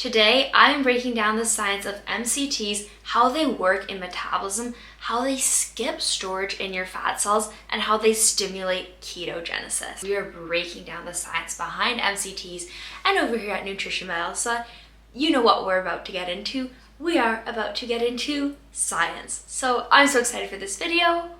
Today, I am breaking down the science of MCTs, how they work in metabolism, how they skip storage in your fat cells, and how they stimulate ketogenesis. We are breaking down the science behind MCTs, and over here at Nutrition by Elsa, you know what we're about to get into. We are about to get into science. So I'm so excited for this video.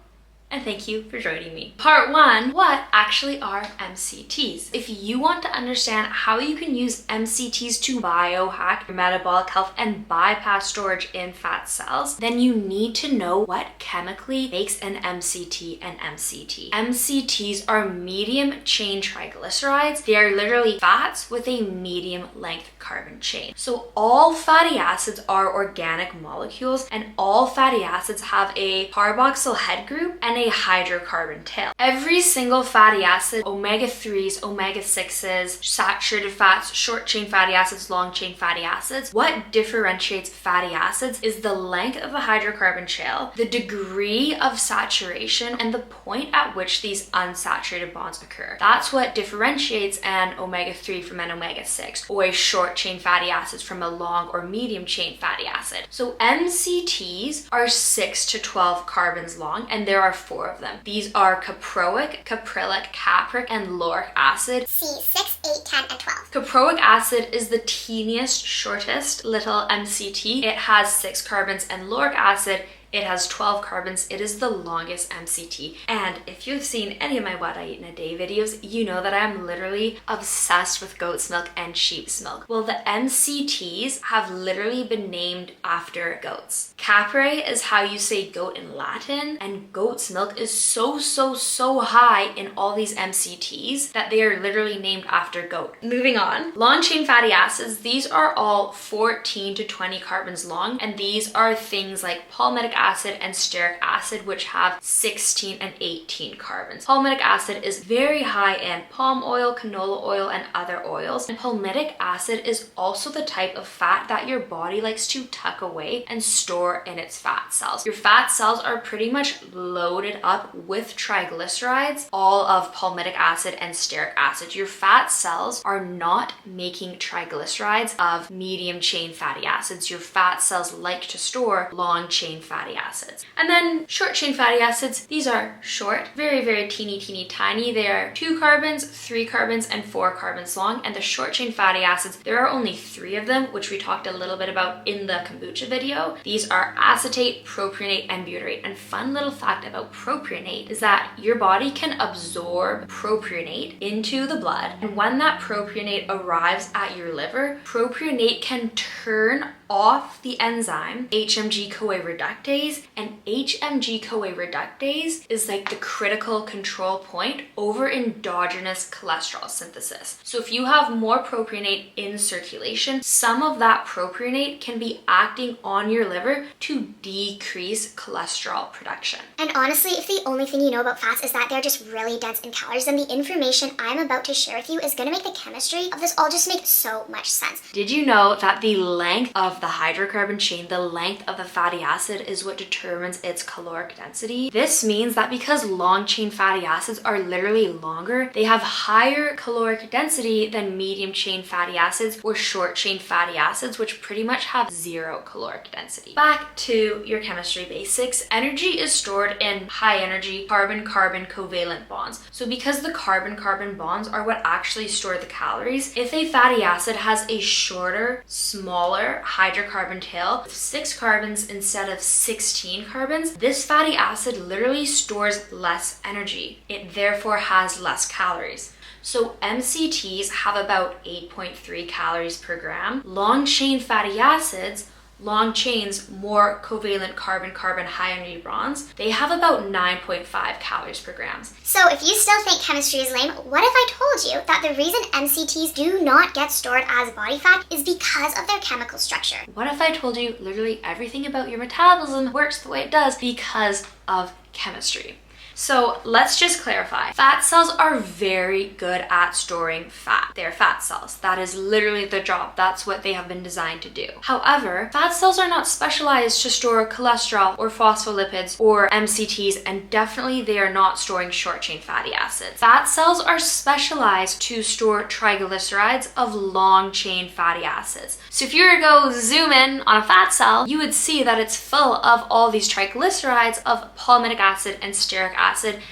And thank you for joining me. Part 1, what actually are MCTs? If you want to understand how you can use MCTs to biohack your metabolic health and bypass storage in fat cells, then you need to know what chemically makes an MCT an MCT. MCTs are medium chain triglycerides. They are literally fats with a medium length carbon chain. So all fatty acids are organic molecules, and all fatty acids have a carboxyl head group and a hydrocarbon tail. Every single fatty acid, omega-3s, omega-6s, saturated fats, short chain fatty acids, long chain fatty acids, what differentiates fatty acids is the length of the hydrocarbon tail, the degree of saturation, and the point at which these unsaturated bonds occur. That's what differentiates an omega-3 from an omega-6, or a short chain fatty acids from a long or medium chain fatty acid. So MCTs are 6 to 12 carbons long, and there are 4 of them. These are caproic, caprylic, capric, and lauric acid. C6, 8, 10, and 12. Caproic acid is the teeniest, shortest little MCT. It has 6 carbons, and lauric acid, it has 12 carbons. It is the longest MCT. And if you've seen any of my What I Eat in a Day videos, you know that I'm literally obsessed with goat's milk and sheep's milk. Well, the MCTs have literally been named after goats. Capre is how you say goat in Latin, and goat's milk is so high in all these MCTs that they are literally named after goat. Moving on. Long chain fatty acids, these are all 14 to 20 carbons long, and these are things like palmitic acid and stearic acid, which have 16 and 18 carbons. Palmitic acid is very high in palm oil, canola oil, and other oils. And palmitic acid is also the type of fat that your body likes to tuck away and store in its fat cells. Your fat cells are pretty much loaded up with triglycerides, all of palmitic acid and stearic acid. Your fat cells are not making triglycerides of medium chain fatty acids. Your fat cells like to store long chain fatty acids. And then short chain fatty acids, these are short, very teeny tiny. They are 2 carbons, 3 carbons, and 4 carbons long. And the short chain fatty acids, there are only 3 of them, which we talked a little bit about in the kombucha video. These are acetate, propionate, and butyrate. And fun little fact about propionate is that your body can absorb propionate into the blood. And when that propionate arrives at your liver, propionate can turn off the enzyme HMG-CoA reductase, and HMG-CoA reductase is like the critical control point over endogenous cholesterol synthesis. So if you have more propionate in circulation, some of that propionate can be acting on your liver to decrease cholesterol production. And honestly, if the only thing you know about fats is that they're just really dense in calories, then the information I'm about to share with you is going to make the chemistry of this all just make so much sense. Did you know that the length of the hydrocarbon chain, the length of the fatty acid, is what determines its caloric density? This means that because long chain fatty acids are literally longer, they have higher caloric density than medium chain fatty acids or short chain fatty acids, which pretty much have 0 caloric density. Back to your chemistry basics. Energy is stored in high energy carbon-carbon covalent bonds. So because the carbon-carbon bonds are what actually store the calories, if a fatty acid has a shorter, smaller hydrocarbon tail with 6 carbons instead of 16 carbons, this fatty acid literally stores less energy. It therefore has less calories. So MCTs have about 8.3 calories per gram. Long chain fatty acids, long chains, more covalent carbon-carbon high energy bonds, they have about 9.5 calories per gram. So if you still think chemistry is lame, what if I told you that the reason MCTs do not get stored as body fat is because of their chemical structure? What if I told you literally everything about your metabolism works the way it does because of chemistry? So let's just clarify. Fat cells are very good at storing fat. They're fat cells. That is literally their job. That's what they have been designed to do. However, fat cells are not specialized to store cholesterol or phospholipids or MCTs, and definitely they are not storing short chain fatty acids. Fat cells are specialized to store triglycerides of long chain fatty acids. So if you were to go zoom in on a fat cell, you would see that it's full of all these triglycerides of palmitic acid and stearic acid,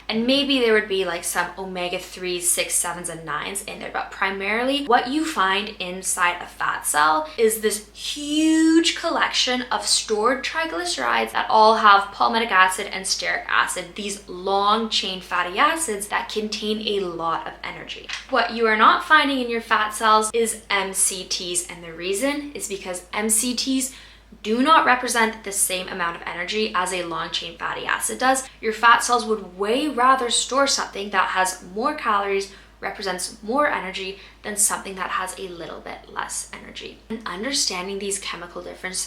and maybe there would be like some omega-3s, 6, 7s, and 9s in there, but primarily what you find inside a fat cell is this huge collection of stored triglycerides that all have palmitic acid and stearic acid, these long chain fatty acids that contain a lot of energy. What you are not finding in your fat cells is MCTs, and the reason is because MCTs do not represent the same amount of energy as a long chain fatty acid does. Your fat cells would way rather store something that has more calories, represents more energy, than something that has a little bit less energy. And understanding these chemical differences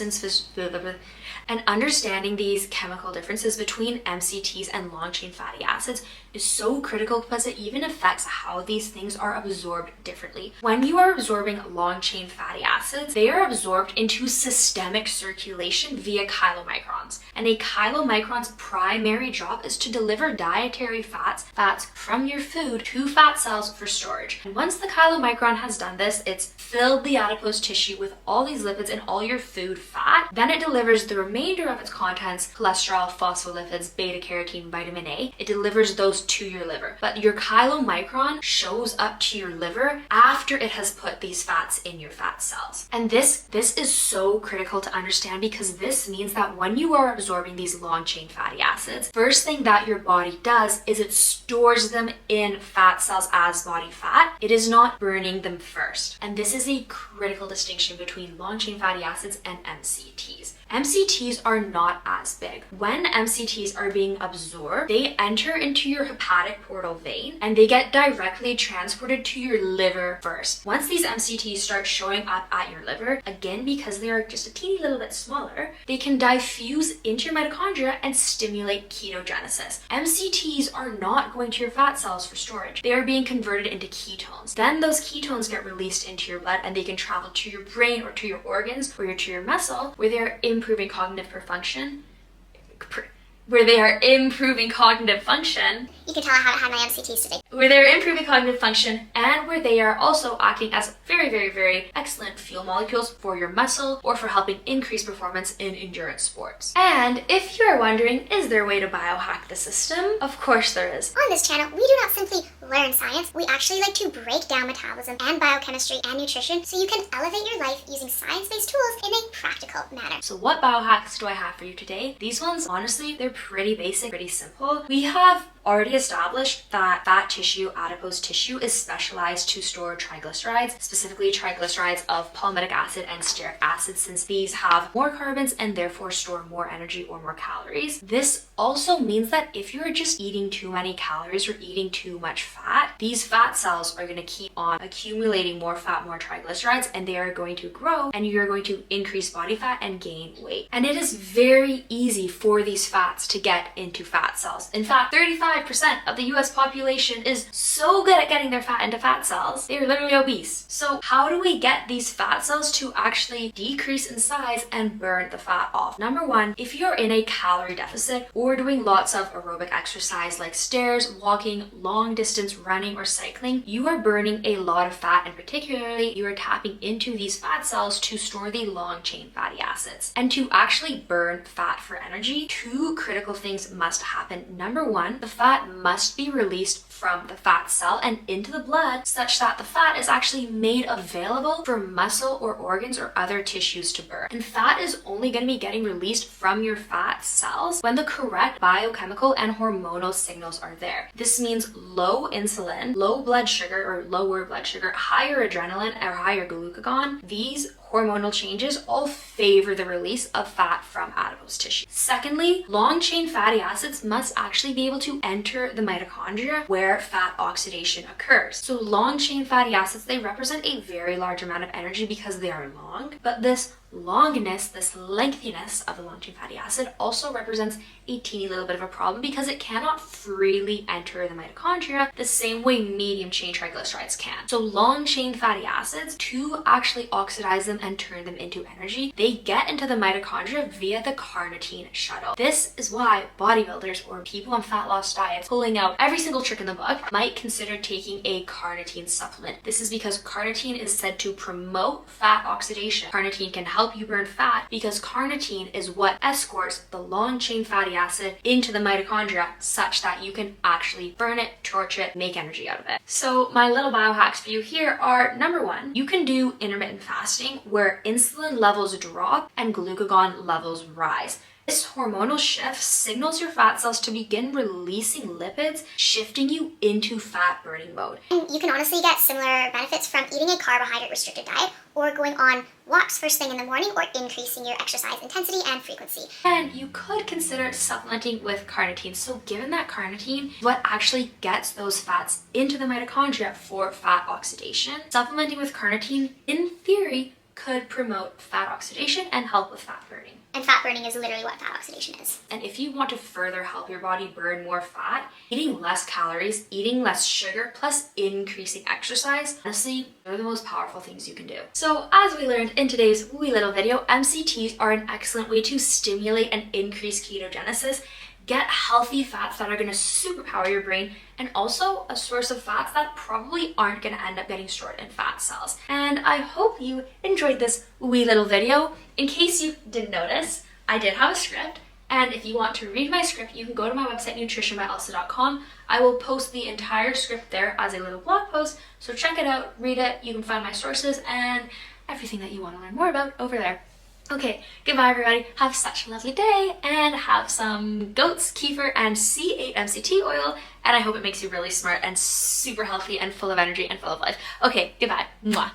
between MCTs and long chain fatty acids is so critical because it even affects how these things are absorbed differently. When you are absorbing long chain fatty acids, they are absorbed into systemic circulation via chylomicrons. And a chylomicron's primary job is to deliver dietary fats from your food to fat cells for storage. And once the chylomicron has done this, it's filled the adipose tissue with all these lipids and all your food fat. Then it delivers the remainder of its contents, cholesterol, phospholipids, beta-carotene, vitamin A. It delivers those to your liver. But your chylomicron shows up to your liver after it has put these fats in your fat cells. And this is so critical to understand, because this means that when you are absorbing these long chain fatty acids, first thing that your body does is it stores them in fat cells as body fat. It is not burning them first. And this is a critical distinction between long chain fatty acids and MCTs. MCTs are not as big. When MCTs are being absorbed, they enter into your hepatic portal vein and they get directly transported to your liver first. Once these MCTs start showing up at your liver, again, because they are just a teeny little bit smaller, they can diffuse into your mitochondria and stimulate ketogenesis. MCTs are not going to your fat cells for storage. They are being converted into ketones. Then those ketones get released into your blood and they can travel to your brain or to your organs or to your muscle, where they are improving cognitive function. You can tell I haven't had my MCTs today. Where they're improving cognitive function, and where they are also acting as very, very, very excellent fuel molecules for your muscle or for helping increase performance in endurance sports. And if you're wondering, is there a way to biohack the system? Of course there is. On this channel, we do not simply learn science. We actually like to break down metabolism and biochemistry and nutrition so you can elevate your life using science-based tools in a practical manner. So what biohacks do I have for you today? These ones, honestly, they're pretty basic, pretty simple. We have already established that fat tissue, adipose tissue, is specialized to store triglycerides, specifically triglycerides of palmitic acid and stearic acid, since these have more carbons and therefore store more energy or more calories. This also means that if you're just eating too many calories or eating too much fat, these fat cells are going to keep on accumulating more fat, more triglycerides, and they are going to grow, and you're going to increase body fat and gain weight. And it is very easy for these fats to get into fat cells. In fact, 35% of the US population is so good at getting their fat into fat cells, they are literally obese. So how do we get these fat cells to actually decrease in size and burn the fat off? Number one, if you're in a calorie deficit or doing lots of aerobic exercise like stairs, walking, long distance running, or cycling, you are burning a lot of fat, and particularly you are tapping into these fat cells to store the long chain fatty acids. And to actually burn fat for energy, two critical things must happen. Number one, the fat must be released from the fat cell and into the blood such that the fat is actually made available for muscle or organs or other tissues to burn. And fat is only going to be getting released from your fat cells when the correct biochemical and hormonal signals are there. This means low insulin, low blood sugar or lower blood sugar, higher adrenaline or higher glucagon. These hormonal changes all favor the release of fat from adipose tissue. Secondly, long-chain fatty acids must actually be able to enter the mitochondria where fat oxidation occurs. So long-chain fatty acids, they represent a very large amount of energy because they are long, but this longness, this lengthiness of the long-chain fatty acid also represents a teeny little bit of a problem because it cannot freely enter the mitochondria the same way medium-chain triglycerides can. So long-chain fatty acids, to actually oxidize them and turn them into energy, they get into the mitochondria via the carnitine shuttle. This is why bodybuilders or people on fat loss diets pulling out every single trick in the book might consider taking a carnitine supplement. This is because carnitine is said to promote fat oxidation. Carnitine can help you burn fat because carnitine is what escorts the long-chain fatty acid into the mitochondria such that you can actually burn it, torch it, make energy out of it. So my little biohacks for you here are, number one, you can do intermittent fasting where insulin levels drop and glucagon levels rise. This hormonal shift signals your fat cells to begin releasing lipids, shifting you into fat burning mode. And you can honestly get similar benefits from eating a carbohydrate restricted diet or going on walks first thing in the morning or increasing your exercise intensity and frequency. And you could consider supplementing with carnitine. So given that carnitine is what actually gets those fats into the mitochondria for fat oxidation, supplementing with carnitine, in theory, could promote fat oxidation and help with fat burning. And fat burning is literally what fat oxidation is. And if you want to further help your body burn more fat, eating less calories, eating less sugar, plus increasing exercise, honestly, they're the most powerful things you can do. So as we learned in today's wee little video, MCTs are an excellent way to stimulate and increase ketogenesis, get healthy fats that are going to superpower your brain, and also a source of fats that probably aren't going to end up getting stored in fat cells. And I hope you enjoyed this wee little video. In case you didn't notice, I did have a script, and if you want to read my script, you can go to my website, nutritionbyelsa.com. I will post the entire script there as a little blog post, so check it out, read it. You can find my sources and everything that you want to learn more about over there. Okay, goodbye everybody. Have such a lovely day and have some goat's kefir and C8 MCT oil, and I hope it makes you really smart and super healthy and full of energy and full of life. Okay, goodbye. Mwah.